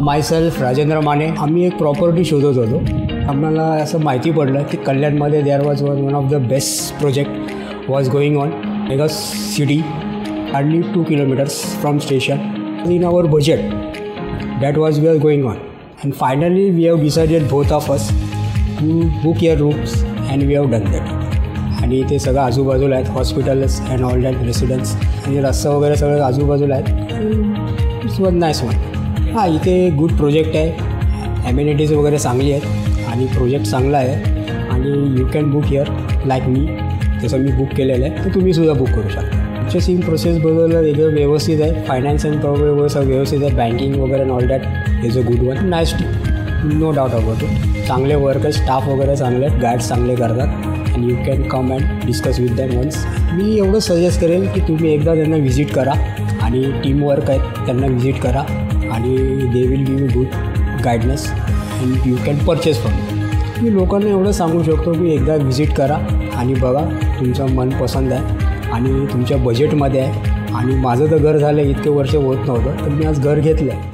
Myself Rajendra Mane. आम्ही एक property शोधत होतो. आम्हाला असं माहिती पडलं की कल्याणमध्ये there was one of the best project was going on एक city hardly 2 kilometers from station in our budget that was we are going on. And finally we have decided both of us to book your rooms and we have done that. आणि ते सगळं आजूबाजूला आहेत, hospitals and all that residence आणि रस्ता वगैरे सगळं आजूबाजूला आहेत. It's one nice one. हां, इथे गुड प्रोजेक्ट आहे, ॲम्युनिटीज वगैरे चांगली आहेत आणि प्रोजेक्ट चांगला आहे. आणि you can book here like me, जसं मी बुक केलेलं आहे तर तुम्हीसुद्धा बुक करू शकता. पर्चेसिंग प्रोसेसबद्दल वेगळं व्यवस्थित आहे, फायनान्स अँड प्रॉब्लेम सगळं व्यवस्थित आहे, बँकिंग वगैरे all that is a good one. Nice, no doubt about it. चांगले वर्क आहे, स्टाफ वगैरे चांगले आहेत, गाईड्स चांगले करतात. And you can come and discuss with them once. मी एवढं सजेस्ट करेन की तुम्ही एकदा त्यांना व्हिजिट करा आणि टीमवर्क आहेत त्यांना व्हिजिट करा आणि they will give you good guidance and you can purchase from. मी लोकांना एवढं सांगू शकतो की एकदा व्हिजिट करा आणि बघा, तुमचं मन पसंत आहे आणि तुमच्या बजेटमध्ये आहे. आणि माझं तर घर झालं इतके वर्ष होत नव्हतं, तर मी आज घर घेतलं आहे.